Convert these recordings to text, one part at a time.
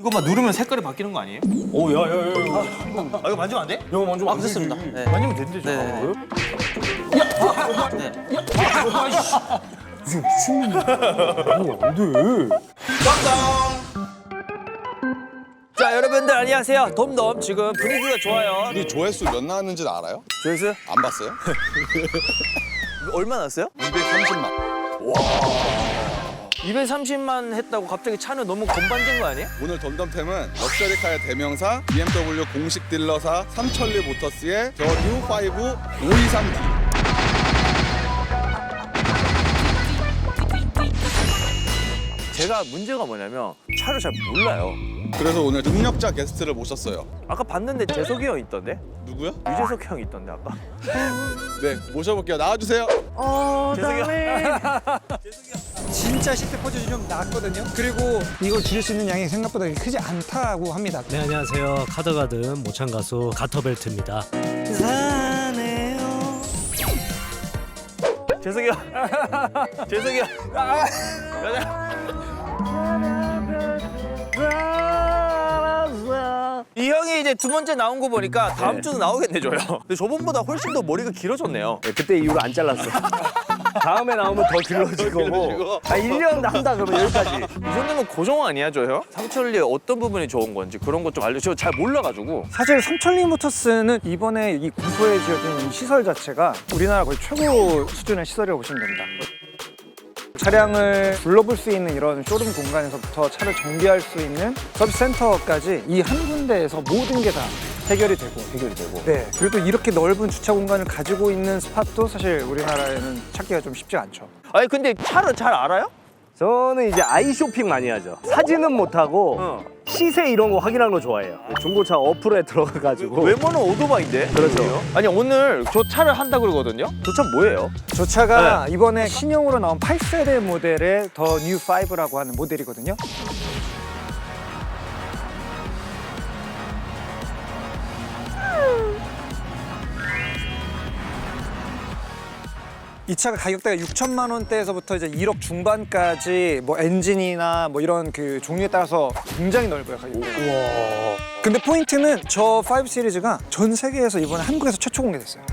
이거 막 누르면 색깔이 바뀌는 거 아니에요? 오, 야. 아 이거 만지면 안 돼? 이거 먼저 아, 됐습니다. 네. 만지면 된대. 네. 네. 무슨 미친놈이야. 안 돼. 자, 여러분들 안녕하세요. 돔돔 지금 분위기가 좋아요. 우리 조회수 몇 나왔는지는 알아요? 조회수 안 봤어요? 얼마 나왔어요? 230만. 230만 했다고 갑자기 차는 너무 건반진 거 아니에요? 오늘 덤덤템은 럭셔리카의 대명사 BMW 공식 딜러사 삼천리 모터스의 더 뉴5 523D. 제가 문제가 뭐냐면 차를 잘 몰라요. 그래서 오늘 능력자 게스트를 모셨어요. 아까 봤는데 재석이 형 있던데? 누구야? 유재석 형 있던데 아까? 네, 모셔볼게요. 나와주세요. 재석이 형. 진짜 10대 포즈이 좀 나왔거든요. 그리고 이걸 지를 수 있는 양이 생각보다 크지 않다고 합니다. 네, 안녕하세요. 카더가든 모창 가수 가터벨트입니다. 재석이 형. 재석이 형. 이 형이 이제 두 번째 나온 거 보니까 다음 주도 나오겠네, 저요. 근데 저번보다 훨씬 더 머리가 길어졌네요. 그때 이후로 안 잘랐어. 다음에 나오면 더 길러질 거고. 1년 한다 그러면 여기까지. 이 정도면 고정 아니야, 저 형? 삼천리의 어떤 부분이 좋은 건지 그런 것 좀 알려주세요. 잘 몰라가지고. 사실 삼천리 모터스는 이번에 이 군포에 지어진 이 시설 자체가 우리나라 거의 최고 수준의 시설이라고 보시면 됩니다. 차량을 둘러볼 수 있는 이런 쇼룸 공간에서부터 차를 정비할 수 있는 서비스 센터까지 이 한 군데에서 모든 게 다 해결이 되고. 네. 그리고 또 이렇게 넓은 주차 공간을 가지고 있는 스팟도 사실 우리나라에는 찾기가 좀 쉽지 않죠. 아니, 근데 차를 잘 알아요? 저는 이제 아이 쇼핑 많이 하죠. 사진은 못하고 시세 이런 거 확인하는 거 좋아해요. 중고차 어플에 들어가가지고. 외모는 오토바이인데? 그렇죠. 아니, 오늘 저 차를 한다 그러거든요? 저 차 뭐예요? 저 차가 이번에 신형으로 나온 8세대 모델의 더 뉴5라고 하는 모델이거든요. 이 차가 가격대가 6천만 원대에서부터 이제 1억 중반까지 뭐 엔진이나 뭐 이런 그 종류에 따라서 굉장히 넓어요, 가격대가. 근데 포인트는 저 5 시리즈가 전 세계에서 이번에 한국에서 최초 공개됐어요.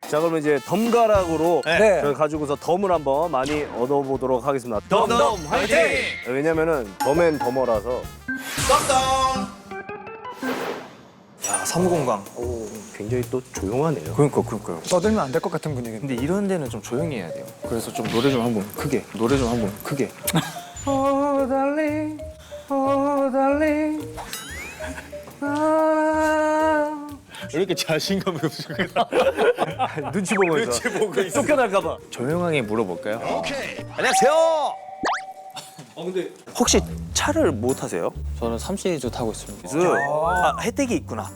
자, 그러면 이제 덤가락으로 네. 저희 가지고서 덤을 한번 많이 얻어보도록 하겠습니다. 덤덤 화이팅! 왜냐면은 덤앤 덤어라서. 야, 사무공방. 굉장히 또 조용하네요. 그러니까요. 떠들면 안 될 것 같은 분위기인데. 근데 이런 데는 좀 조용히 해야 돼요. 그래서 좀 노래 좀 한번 크게. 노래 좀 한번 크게. Oh darling, oh darling. 이렇게 자신감이 없으니까. 눈치 보고 있어. 쫓겨날까봐. 조용하게 물어볼까요? 안녕하세요. 근데 혹시 차를 뭐 타세요? 저는 3시리즈 타고 있습니다. 혜택이 있구나.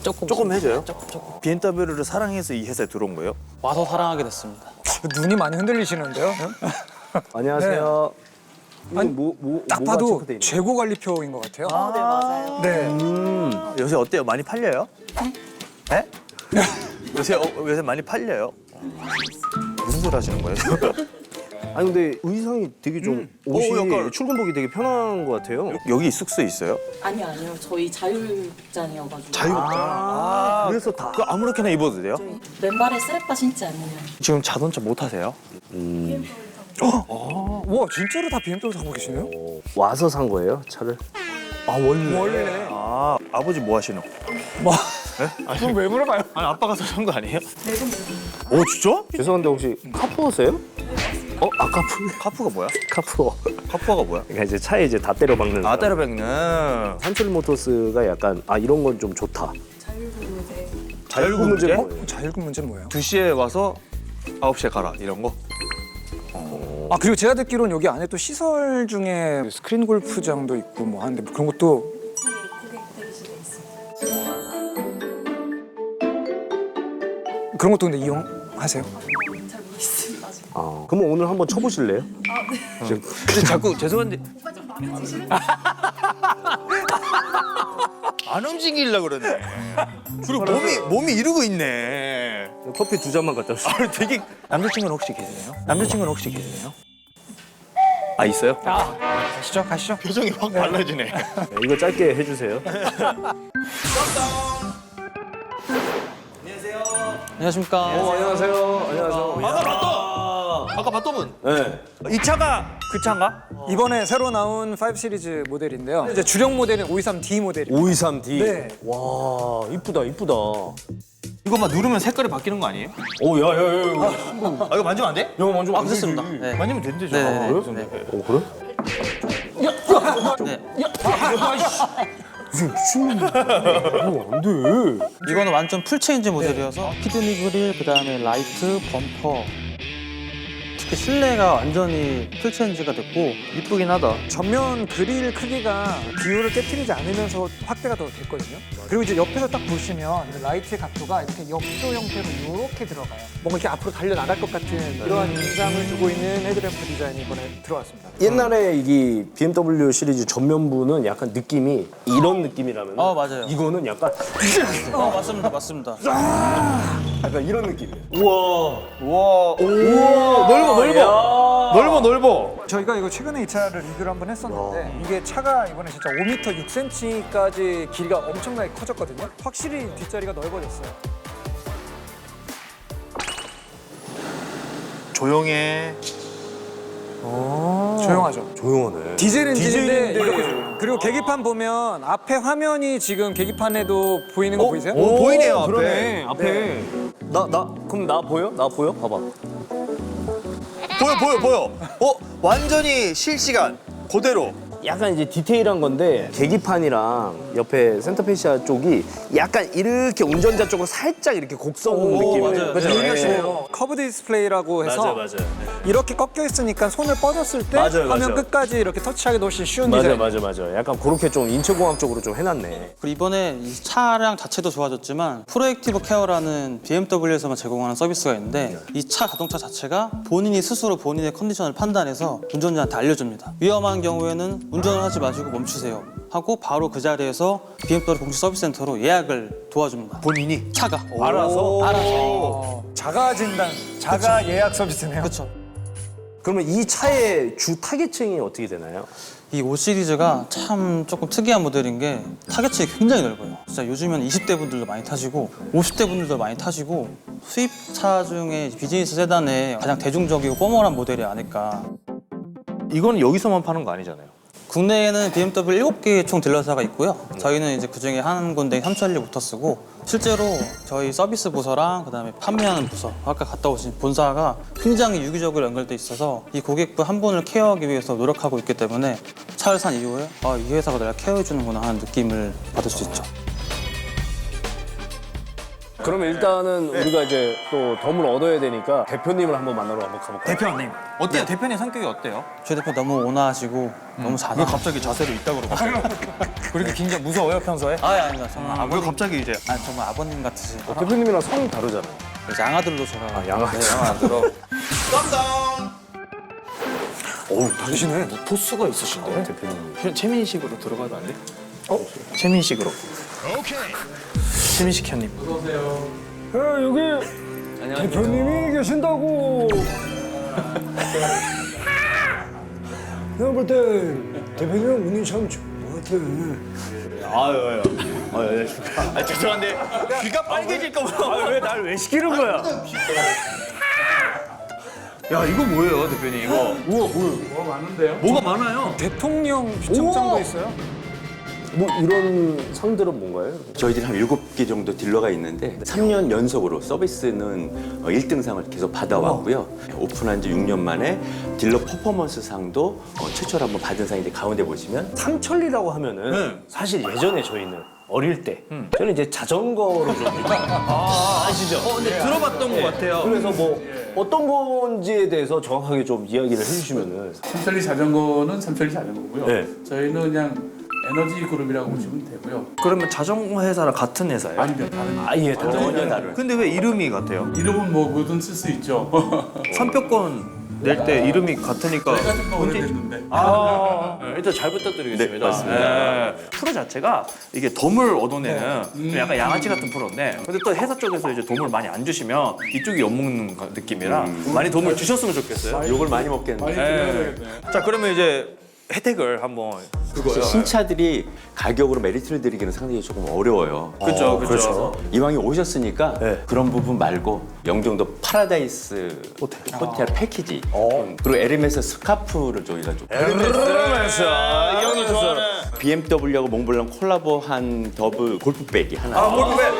조금 해줘요? 조금. BMW를 사랑해서 이 회사에 들어온 거예요? 와서 사랑하게 됐습니다. 눈이 많이 흔들리시는데요? 안녕하세요. 아니, 딱 봐도 체크돼 있나요? 재고 관리표인 것 같아요. 네, 맞아요. 네. 요새 어때요? 많이 팔려요? 네? 요새 많이 팔려요? 무슨 소리 하시는 거예요? 아니 근데 의상이 되게 좀 옷이 약간- 출근복이 되게 편한 것 같아요. 여기 숙소 있어요? 아니요. 저희 자율복장이어가지고 그래서 다. 그 아무렇게나 입어도 돼요? 저희 맨발에 스레빠 신지 않으면 지금 자동차 못 타세요? 와, 진짜로 다 BMW 타고 계시네요? 와서 산 거예요 차를? 원래. 아, 아버지 뭐 하시노? 뭐? 그럼 왜 물어봐요? 아니, 아빠가 사신 거 아니에요? 오, 진짜? 죄송한데 혹시 카푸어세요? 카푸. 카푸가 뭐야? 카푸어. 카푸가 뭐야? 그러니까 이제 차에 이제 다 때려 박는. 아, 때려박는. 삼천리 모터스가 약간 이런 건 좀 좋다. 자율구 문제? 자율금 문제는 뭐예요? 2시에 와서 9시에 가라, 이런 거? 아, 그리고 제가 듣기로는 여기 안에 또 시설 중에 스크린 골프장도 있고 뭐 하는데 그런 것도 그런 것도 근데 이용하세요? 그럼 오늘 한번 쳐보실래요? 근데 자꾸 죄송한데 안 움직이려고 그러네. 그리고 몸이 이러고 있네. 커피 2잔만 갖다 주세요. 아, 되게 남자친구는 혹시 계시나요? 아 있어요? 가시죠, 가시죠. 표정이 확 달라지네. 네, 이거 짧게 해주세요. 안녕하십니까. 안녕하세요. 안녕하세요. 아까 봤던 분. 네. 이 차가 그 차인가? 이번에 새로 나온 5 시리즈 모델인데요. 이제 주력 모델은 523D 모델입니다. 523D. 네. 와, 이쁘다, 이쁘다. 이거 막 누르면 색깔이 바뀌는 거 아니에요? 오, 야, 야, 야, 야. 아 이거 만지면 안 돼? 이거 먼저 아, 됐습니다. 네. 만지면 된대죠. 네, 아, 네, 그래요? 네. 오, 그래? 네. 안 돼. 이거는 완전 풀 체인지 모델이어서 피드니 그릴, 그다음에 라이트, 범퍼. 특히 실내가 완전히 풀 체인지가 됐고 이쁘긴 하다. 전면 그릴 크기가 비율을 깨트리지 않으면서 확대가 더 됐거든요. 그리고 이제 옆에서 딱 보시면 라이트의 각도가 이렇게 역조 형태로 이렇게 들어가요. 뭔가 이렇게 앞으로 달려나갈 것 같은 그러한 인상을 주고 있는 헤드램프 디자인이 이번에 들어왔습니다. 옛날에 이 BMW 시리즈 전면부는 약간 느낌이 이런 느낌이라면 맞아요. 이거는 약간 맞습니다, 맞습니다. 약간 이런 느낌이에요. 넓어. 저희가 이거 최근에 이 차를 리뷰를 한번 했었는데 이게 차가 이번에 진짜 5m 6cm까지 길이가 엄청나게 커졌거든요. 확실히 뒷자리가 넓어졌어요. 조용해. 조용하죠. 조용하네. 디젤 엔진인데 이렇게 조용해요. 그리고 계기판 보면 앞에 화면이 지금 계기판에도 보이는 거 보이세요? 오, 보이네요, 앞에. 그러네, 앞에. 그럼 나 보여? 나 보여? 봐봐. 보여. 완전히 실시간 그대로. 약간 이제 디테일한 건데 계기판이랑 옆에 센터페시아 쪽이 약간 이렇게 운전자 쪽으로 살짝 이렇게 곡선 느낌이에요. 맞아요. 유리하시네요. 커브 디스플레이라고 해서 맞아요. 이렇게 꺾여 있으니까 손을 뻗었을 때 맞아요, 화면 맞아요. 끝까지 이렇게 터치하기도 훨씬 쉬운 디자인. 맞아. 약간 그렇게 좀 인체공학적으로 좀 해놨네. 그리고 이번에 이 차량 자체도 좋아졌지만 프로액티브 케어라는 BMW에서만 제공하는 서비스가 있는데 이 차 자동차 자체가 본인이 스스로 본인의 컨디션을 판단해서 운전자한테 알려줍니다. 위험한 경우에는 운전을 하지 마시고 멈추세요 하고 바로 그 자리에서 BMW 공식 서비스 센터로 예약을 도와줍니다. 본인이 차가 알아서? 자가 진단, 자가 예약 서비스네요. 그렇죠. 그러면 이 차의 주 타겟층이 어떻게 되나요? 이 5 시리즈가 참 조금 특이한 모델인 게 타겟층이 굉장히 넓어요. 진짜 요즘엔 20대 분들도 많이 타시고 50대 분들도 많이 타시고 수입차 중에 비즈니스 세단의 가장 대중적이고 포멀한 모델이 아닐까. 이거는 여기서만 파는 거 아니잖아요. 국내에는 BMW 7개 총 딜러사가 있고요. 저희는 이제 그중에 한 군데 삼천리 모터스고 실제로 저희 서비스 부서랑 그다음에 판매하는 부서 아까 갔다 오신 본사가 굉장히 유기적으로 연결돼 있어서 이 고객분 한 분을 케어하기 위해서 노력하고 있기 때문에 차를 산 이후에 이 회사가 내가 케어해 주는구나 하는 느낌을 받을 수 있죠. 그러면 일단은 우리가 이제 또 덤을 얻어야 되니까 대표님을 한번 만나러 한번 가볼까요? 대표님. 어때요? 대표님 성격이 어때요? 저희 대표 너무 온화하시고 너무 왜 잘하. 갑자기 자세를 이따구로 바꿔요? 그렇게 굉장히 무서워요, 평소에? 아닙니다. 정말 왜 갑자기 이제? 정말 아버님 같으시. 대표님이랑 성이 다르잖아요. 양아들로 제가. 양아들. 네, 양아들로. 당신은 포스가 있으신데? 대표님. 최민식으로 들어가도 안 돼? 최민식으로. 최민식 형님. 여기 대표님이 계신다고. 내가 볼 때 대표님 운이 참 좋은 것 같아. 죄송한데 귀가 빨개질까 봐. 왜 날 왜 시키는 거야? 야 이거 뭐예요, 대표님? 이거. 뭐가 많은데요? 뭐가 많아요? 대통령 비청장도 있어요. 뭐 이런 상들은 뭔가요? 저희들이 한 7개 정도 딜러가 있는데 3년 연속으로 서비스는 1등상을 계속 받아왔고요. 오픈한 지 6년 만에 딜러 퍼포먼스 상도 최초로 한번 받은 상인데 가운데 보시면 삼천리라고 하면은 사실 예전에 저희는 어릴 때 저는 이제 자전거로 좀 아시죠? 근데 들어봤던 것 같아요. 그래서 뭐 어떤 건지에 대해서 정확하게 좀 이야기를 해주시면은 삼천리 자전거는 삼천리 자전거고요. 네. 저희는 그냥 에너지 그룹이라고 보시면 되고요. 그러면 자전거 회사랑 같은 회사예요? 아니면 다른 전혀 다른. 근데 왜 이름이 같아요? 이름은 뭐 뭐든 쓸 수 있죠. 선표권 낼 때 이름이 같으니까 같은 거 오래됐는데. 일단 잘 부탁드리겠습니다. 네, 맞습니다. 프로 자체가 이게 dom을 얻어내는 약간 양아치 같은 프로인데 근데 또 회사 쪽에서 이제 dom을 많이 안 주시면 이쪽이 엿먹는 느낌이라 많이 dom을 주셨으면 좋겠어요. 욕을 많이 먹겠는데. 네. 자 그러면 이제 혜택을 한번 신차들이 가격으로 메리트를 드리기는 상당히 조금 어려워요. 그렇죠. 이왕에 오셨으니까 그런 부분 말고 영종도 파라다이스 호텔 패키지 그리고 에르메스 스카프를 저희가 좀 에르메스 이 형이 좋아하는 BMW하고 몽블랑 콜라보한 더블 골프백이 하나 골프백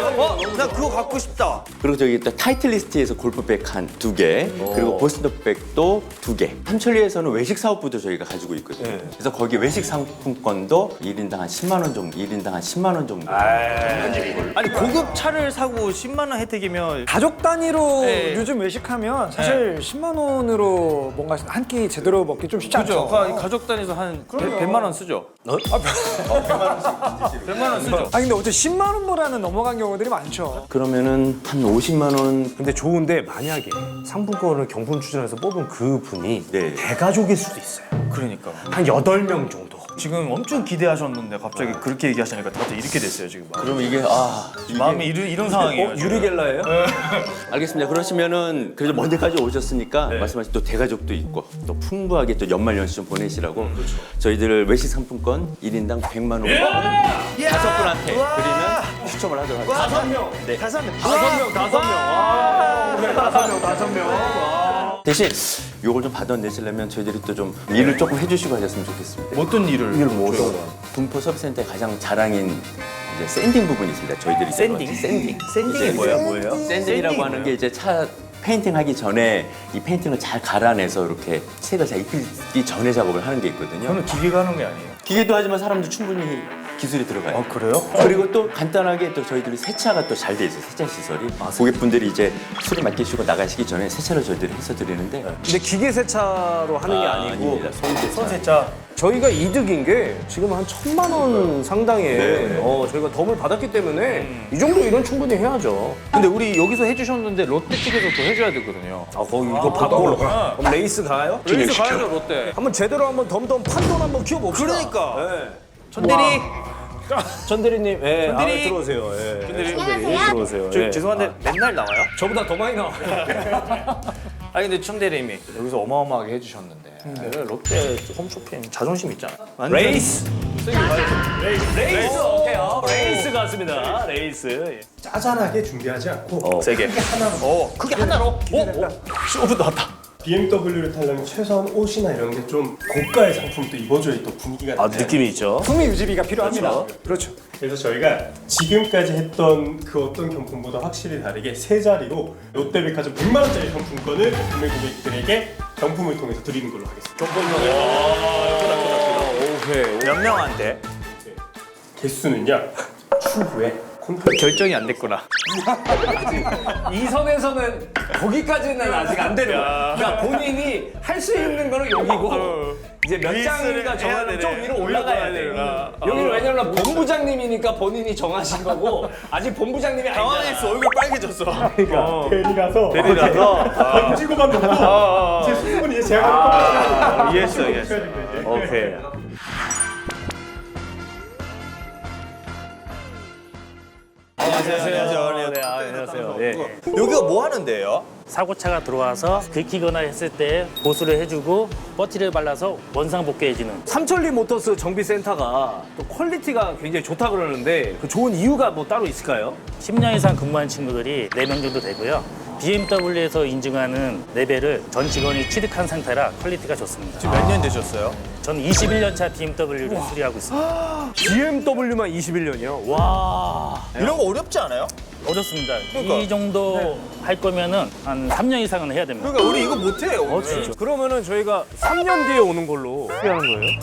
나 그거 갖고 싶다. 그리고 저기 또 타이틀리스트에서 골프백 한 2개 그리고 보스턴백도 2개 삼천리에서는 외식 사업부도 저희가 가지고 있거든요. 그래서 거기 외식 상품권도 1인당 한 10만 원 정도 1인당 한 10만 원 정도 아니 고급 차를 사고 10만 원 혜택이면 가족 단위로 네. 요즘 외식하면 사실 10만 원으로 뭔가 한 끼 제대로 먹기 좀 쉽지 않죠. 가족 단위에서 한 100만 원 쓰죠. 100만 원 쓰죠. 아 근데 어째 10만 원보다는 넘어간 경우들이 많죠. 그러면은 한 50만 원 근데 좋은데 만약에 상품권을 경품 추천해서 뽑은 그 분이 네. 대가족일 수도 있어요. 그러니까 한 8명 정도. 지금 엄청 기대하셨는데 갑자기 그렇게 얘기하시니까 다들 이렇게 됐어요 지금. 그러면 이게 마음이 이런 상황이에요. 지금. 유리겔라예요? 알겠습니다. 그러시면은 그래도 먼 데까지 오셨으니까 말씀하신 또 대가족도 있고 또 풍부하게 또 연말 연시 좀 보내시라고 저희들 외식 상품권 1인당 100만 원 5분한테 드리는 추첨을 하도록 하겠습니다. 5명. 네. 5명. 대신 요걸 좀 받아내시려면 저희들이 또 좀 일을 조금 해주시고 하셨으면 좋겠습니다. 어떤 일을? 분포 서비스센터의 가장 자랑인 이제 샌딩 부분이 있습니다. 저희들이 샌딩? 샌딩이 뭐예요? 샌딩이라고 하는 게 이제 차 페인팅 하기 전에 이 페인팅을 잘 갈아내서 이렇게 색을 잘 입히기 전에 작업을 하는 게 있거든요. 저는 기계가 하는 게 아니에요. 기계도 하지만 사람도 충분히 기술이 들어가요. 그래요? 그리고 또 간단하게 또 저희들이 세차가 또 잘 돼 있어요. 세차 시설이. 고객분들이 이제 술을 맡기시고 나가시기 전에 세차를 저희들이 해서 드리는데 근데 기계 세차로 하는 게 아니고 아닙니다. 손세차. 손세차. 저희가 이득인 게 지금 한 1,000만 원 상당의 저희가 덤을 받았기 때문에 이 정도 일은 충분히 해야죠. 근데 우리 여기서 해주셨는데 롯데 측에서 또 해줘야 되거든요. 거기 이거 받고 그럼 레이스 가요? 레이스 가야죠 롯데. 한번 제대로 한번 덤덤 판돈 한번 키워봅시다. 그러니까. 네. 전대리. 전대리님, 예, 전대리. 들어오세요. 예. 전대리. 들어오세요. 예. 죄송한데 맨날 나와요? 저보다 더 많이 나와요. 아니 근데 청대리님이 여기서 어마어마하게 해주셨는데 롯데 홈쇼핑 자존심 있잖아. 레이스. 레이스. 오케이요. 레이스 같습니다. 레이스. 짜잘하게 준비하지 않고 세게. 크게 하나로. 쇼부 나왔다. BMW를 타려면 최소한 옷이나 이런 게 좀 고가의 상품도 입어줘야 또 분위기가 나요. 느낌이 있죠. 품위 유지비가 필요합니다. 그렇죠. 그래서 저희가 지금까지 했던 그 어떤 경품보다 확실히 다르게 세 자리로 롯데백화점 100만 원짜리 상품권을 구매 고객들에게 경품을 통해서 드리는 걸로 하겠습니다. 몇 명한테? 개수는요. 추후에 결정이 안 됐구나. 이 선에서는 거기까지는 아직 안 되는 거야. 그러니까 본인이 할 수 있는 거는 여기고 이제 몇 장이가 정하면 좀 위로 올라가야 돼. 여기는 왜냐면 본부장님이니까 본인이 정하신 거고 아직 본부장님이 아니잖아. 당황했어. 얼굴 빨개졌어. 그러니까 대리라서 던지고만 놓고 제 수습은 이제 제가 이해했어. 오케이. 안녕하세요. 네. 여기가 뭐 하는 데예요? 사고차가 들어와서 긁히거나 했을 때 보수를 해주고 버티를 발라서 원상복귀해주는 삼천리 모터스 정비센터가 또 퀄리티가 굉장히 좋다 그러는데 그 좋은 이유가 뭐 따로 있을까요? 10년 이상 근무한 친구들이 4명 정도 되고요. BMW에서 인증하는 레벨을 전 직원이 취득한 상태라 퀄리티가 좋습니다. 지금 몇 년 되셨어요? 저는 21년 차 BMW를 수리하고 있습니다. BMW만 21년이요? 와. 이런 거 어렵지 않아요? 어렵습니다. 그러니까. 이 정도 할 거면은 한 3년 이상은 해야 됩니다. 그러니까 우리 이거 못해요. 진짜. 그러면은 저희가 3년 뒤에 오는 걸로 하는 거예요?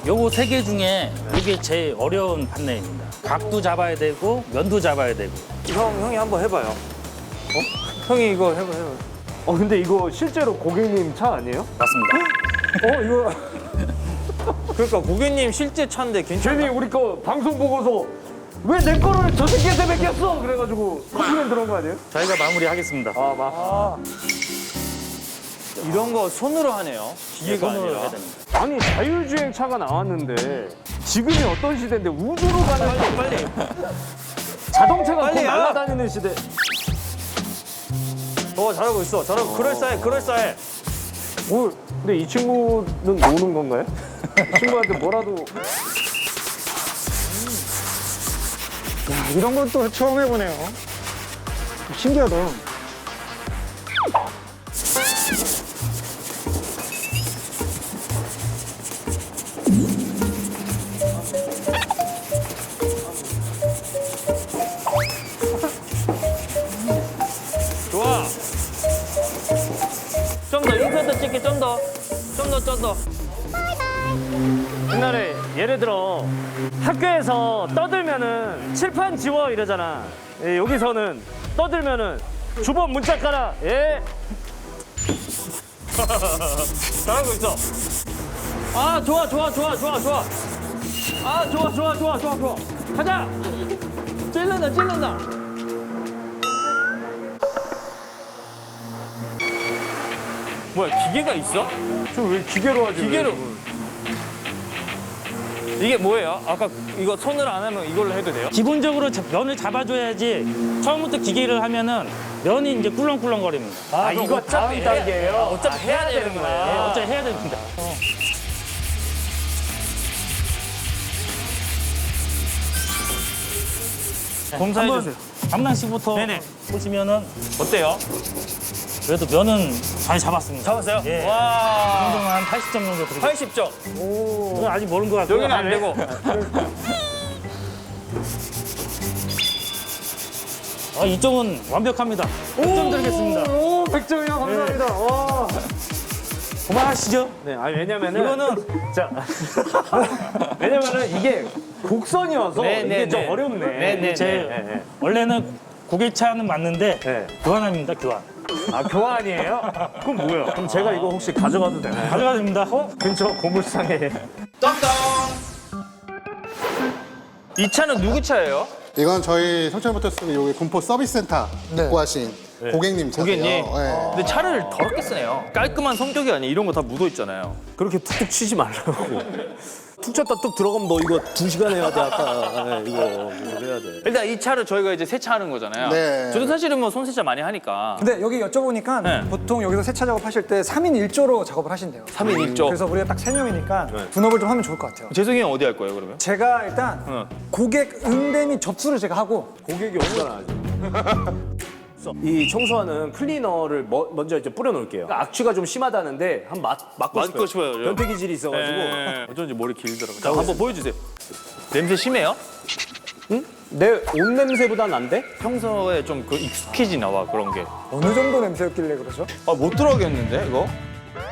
요거 3개 중에 이게 제일 어려운 판넬입니다. 각도 잡아야 되고 면도 잡아야 되고. 형이 한번 해봐요. 형이 이거 해봐요. 근데 이거 실제로 고객님 차 아니에요? 맞습니다. 이거 그러니까 고객님 실제 차인데 괜찮아. 괜히 우리 거 방송 보고서 왜 내 거를 저 새끼한테 맡겼어? 그래가지고 컴플레인 들어온 거 아니에요? 저희가 마무리하겠습니다. 이런 거 손으로 하네요. 기계가 아니라. 아니 자율주행 차가 나왔는데 지금이 어떤 시대인데 우주로 가는 빨리. 자동차가 곧 빨리야. 날아다니는 시대. 잘하고 있어. 잘하고 그럴싸해. 근데 이 친구는 노는 건가요? 이 친구한테 뭐라도. 야, 이런 건 또 처음 해보네요. 신기하다. 좋아. 좀 더 인서트 찍기 좀 더. 옛날에 예를 들어 학교에서 떠들면은 칠판 지워 이러잖아. 예, 여기서는 떠들면은 주번 문자 깔아. 예. 잘하고 있어. 아 좋아. 아 좋아. 가자. 찔른다. 뭐야 기계가 있어? 저 왜 기계로 하지? 기계로. 이게 뭐예요? 아까 이거 손으로 안 하면 이걸로 해도 돼요? 기본적으로 면을 잡아줘야지 처음부터 기계를 하면은 면이 이제 꿀렁꿀렁거립니다. 아 이거 다음 단계예요? 어차피 해야 되는 네, 거예요. 어차피 해야 됩니다. 검사해 주세요. 감낭식부터 보시면은 어때요? 그래도 면은 잘 잡았습니다. 잡았어요? 예. 와. 이 정도면 한 80점 정도 드리고 80점. 이건 아직 모른 것 같고요. 여기는 안 되고. 이쪽은 완벽합니다. 100점 드리겠습니다. 오, 100점이요. 감사합니다. 와. 그만하시죠. 네, 아니 왜냐면은 이거는 왜냐면은 이게 곡선이어서 이게 좀 어렵네. 원래는 고객차는 맞는데 교환합니다. 교환. 아 교환이에요? 그럼 뭐야? 그럼 제가 이거 혹시 가져가도 되나요? 가져가도 됩니다. 근처 고물상에. 이 차는 누구 차예요? 이건 저희 삼천모터스 여기 군포 서비스 센터 입고하신 고객님 차세요. 고객님. 네. 근데 차를 더럽게 쓰네요. 깔끔한 성격이 아니에요. 이런 거 다 묻어 있잖아요. 그렇게 툭툭 치지 말라고. 툭 쳤다 뚝 들어가면 너 이거 2시간 해야 돼 아까. 이거 해야 돼. 일단 이 차를 저희가 이제 세차하는 거잖아요. 네. 저도 사실은 뭐 손세차 많이 하니까. 근데 여기 여쭤보니까 네. 보통 여기서 세차 작업하실 때 3인 1조로 작업을 하신대요. 3인 1조. 그래서 우리가 딱 3명이니까 분업을 좀 하면 좋을 것 같아요. 재성이 형 어디 할 거예요 그러면? 제가 일단 고객 응대 및 접수를 제가 하고 고객이 없잖아 아직. 이 청소하는 클리너를 먼저 이제 뿌려놓을게요. 그러니까 악취가 좀 심하다는데 한번 맡고 싶어요. 변태 기질이 있어가지고. 어쩐지 머리 길더라고요. 자, 한번 보여주세요. 냄새 심해요? 응? 내 옷 냄새보단 안 돼? 평소에 좀 익숙해지 나와 그런 게. 어느 정도 냄새였길래 그러죠? 아 못 들어가겠는데 이거?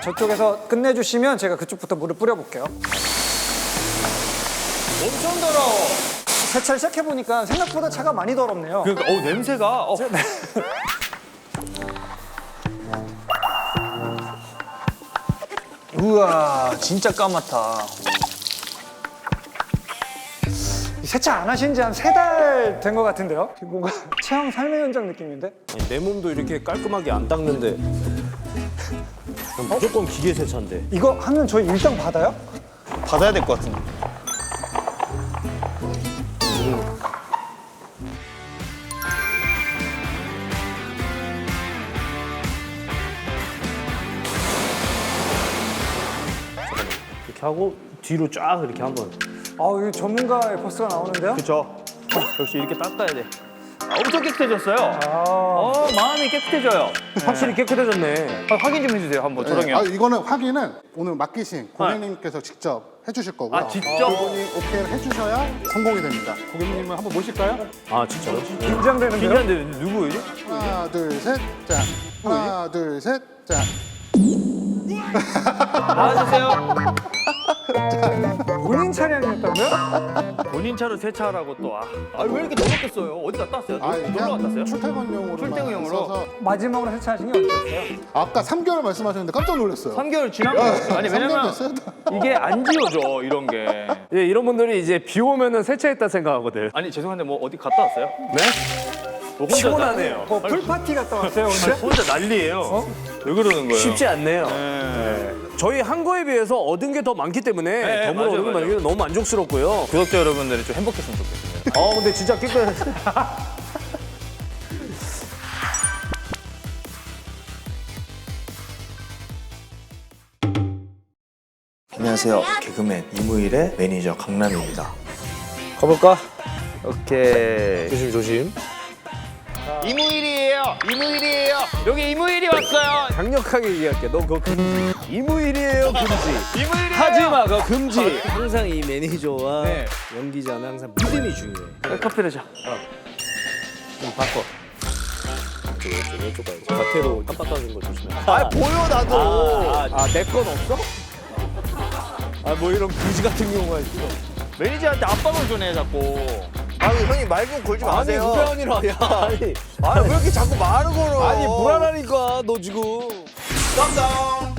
저쪽에서 끝내주시면 제가 그쪽부터 물을 뿌려볼게요. 엄청 더러워. 세차를 시작해보니까 생각보다 차가 많이 더럽네요. 그러니까 냄새가. 우와, 진짜 까맣다. 세차 안 하신 지 한 3달 된 것 같은데요? 뭔가 체험 삶의 현장 느낌인데? 아니, 내 몸도 이렇게 깔끔하게 안 닦는데. 그럼 무조건 기계 세차인데. 이거 하면 저희 일당 받아요? 받아야 될 것 같은데. 이렇게 하고 뒤로 쫙 이렇게 한번. 아, 여기 전문가의 포스가 나오는데요? 그렇죠. 역시 이렇게 닦아야 돼. 엄청 깨끗해졌어요. 마음이 깨끗해져요. 확실히 깨끗해졌네. 확인 좀 해주세요 한번 조롱이 형. 이거는 확인은 오늘 맡기신 고객님께서 직접 해주실 거고요. 아, 직접? 그분이 오케이를 해주셔야 성공이 됩니다. 고객님을 한번 모실까요? 아 진짜로? 긴장되는데요? 긴장되는데 누구예요? 하나, 둘, 셋, 자. 하나, 둘, 셋, 자. 나와주세요. 본인 차량이었다고요? 본인 차로 세차하라고 또. 왜 이렇게 더럽게 써요? 어디 갔다 왔어요? 놀러 갔다 왔어요? 출퇴근용으로. 출퇴근용으로? 마지막으로 세차하신 게 언제였어요? 아까 3개월 말씀하셨는데 깜짝 놀랐어요. 3개월 지난 거 같아요. 아니 3개월 왜냐면 됐어요? 이게 안 지워져 이런 게. 예, 이런 분들이 이제 비 오면은 세차했다 생각하거든. 아니 죄송한데 뭐 어디 갔다 왔어요? 네? 피곤하네요. 풀파티 갔다 왔어요 오늘? 혼자 난리예요. 왜 그러는 거예요? 쉽지 않네요. 네. 저희 한 거에 비해서 얻은 게 더 많기 때문에 네, 덤으로 맞아요, 얻은 게 많기 때문에 너무 만족스럽고요. 구독자 여러분들이 좀 행복했으면 좋겠습니다. 근데 진짜 깨끗해. 안녕하세요. 개그맨 이무일의 매니저 강남입니다. 가볼까? 오케이. 조심 조심. 이무일이에요. 여기 이무일이 왔어요. 강력하게 얘기할게. 너 그거 금지. 이무일이에요 금지. 이무일이에요. 하지마 그거 금지. 항상 이 매니저와 네. 연기자는 항상 믿음이 중요해. 커피를 자. 좀 바꿔. 이쪽 가야지. 겉으로 깜빡거리는 걸 조심해. 보여 나도. 내 건 없어? 뭐 이런 굳이 같은 경우가 있어. 매니저한테 압박을 주네 자꾸. 형님 말 좀 걸지 아니 마세요. 그게 아니라 야 아니 왜 이렇게 자꾸 말을 걸어? 불안하니까 너 지금. 깜짝.